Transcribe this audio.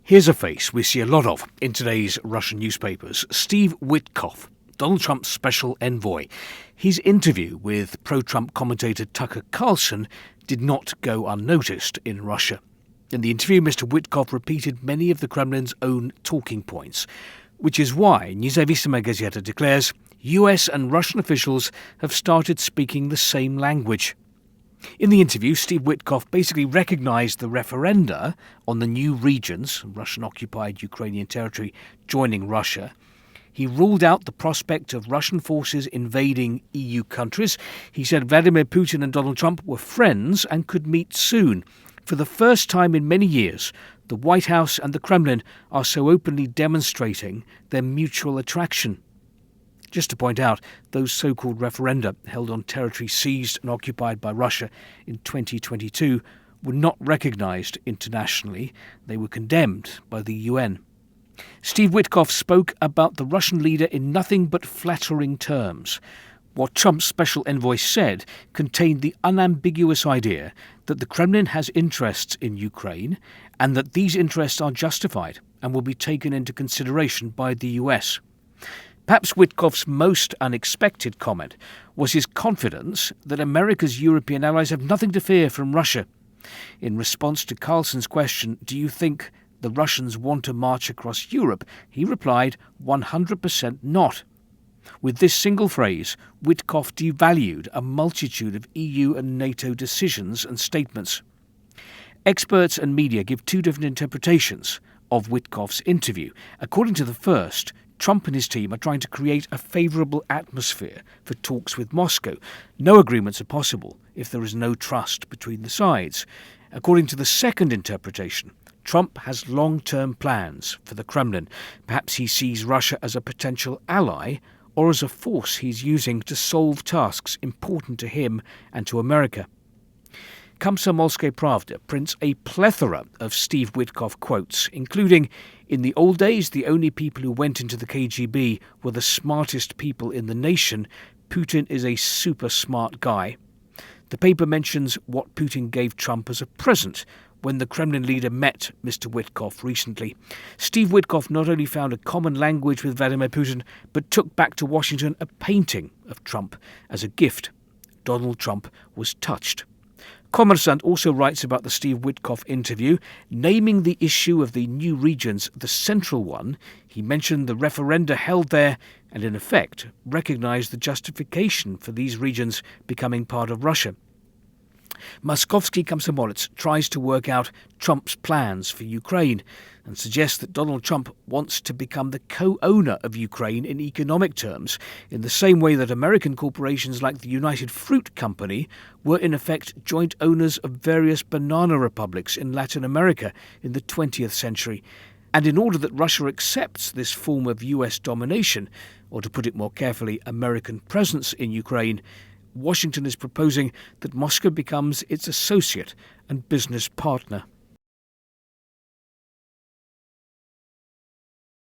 Here's a face we see a lot of in today's Russian newspapers. Steve Witkoff, Donald Trump's special envoy. His interview with pro-Trump commentator Tucker Carlson did not go unnoticed in Russia. In the interview, Mr. Witkoff repeated many of the Kremlin's own talking points, which is why Nezavisima Gazeta declares US and Russian officials have started speaking the same language. In the interview, Steve Witkoff basically recognised the referenda on the new regions, Russian-occupied Ukrainian territory, joining Russia. He ruled out the prospect of Russian forces invading EU countries. He said Vladimir Putin and Donald Trump were friends and could meet soon. For the first time in many years, the White House and the Kremlin are so openly demonstrating their mutual attraction. Just to point out, those so-called referenda held on territory seized and occupied by Russia in 2022 were not recognised internationally. They were condemned by the UN. Steve Witkoff spoke about the Russian leader in nothing but flattering terms. What Trump's special envoy said contained the unambiguous idea that the Kremlin has interests in Ukraine and that these interests are justified and will be taken into consideration by the US. Perhaps Witkoff's most unexpected comment was his confidence that America's European allies have nothing to fear from Russia. In response to Carlson's question, "Do you think the Russians want to march across Europe?" he replied, 100% not. With this single phrase, Witkoff devalued a multitude of EU and NATO decisions and statements. Experts and media give two different interpretations of Witkoff's interview. According to the first, Trump and his team are trying to create a favourable atmosphere for talks with Moscow. No agreements are possible if there is no trust between the sides. According to the second interpretation, Trump has long-term plans for the Kremlin. Perhaps he sees Russia as a potential ally or as a force he's using to solve tasks important to him and to America. Komsomolskaya Pravda prints a plethora of Steve Witkoff quotes, including, "In the old days, the only people who went into the KGB were the smartest people in the nation. Putin is a super smart guy." The paper mentions what Putin gave Trump as a present when the Kremlin leader met Mr. Witkoff recently. Steve Witkoff not only found a common language with Vladimir Putin, but took back to Washington a painting of Trump as a gift. Donald Trump was touched. Kommersant also writes about the Steve Witkoff interview, naming the issue of the new regions the central one. He mentioned the referenda held there and, in effect, recognised the justification for these regions becoming part of Russia. Moskovsky Komsomolets tries to work out Trump's plans for Ukraine and suggests that Donald Trump wants to become the co-owner of Ukraine in economic terms, in the same way that American corporations like the United Fruit Company were in effect joint owners of various banana republics in Latin America in the 20th century. And in order that Russia accepts this form of US domination, or to put it more carefully, American presence in Ukraine, Washington is proposing that Moscow becomes its associate and business partner.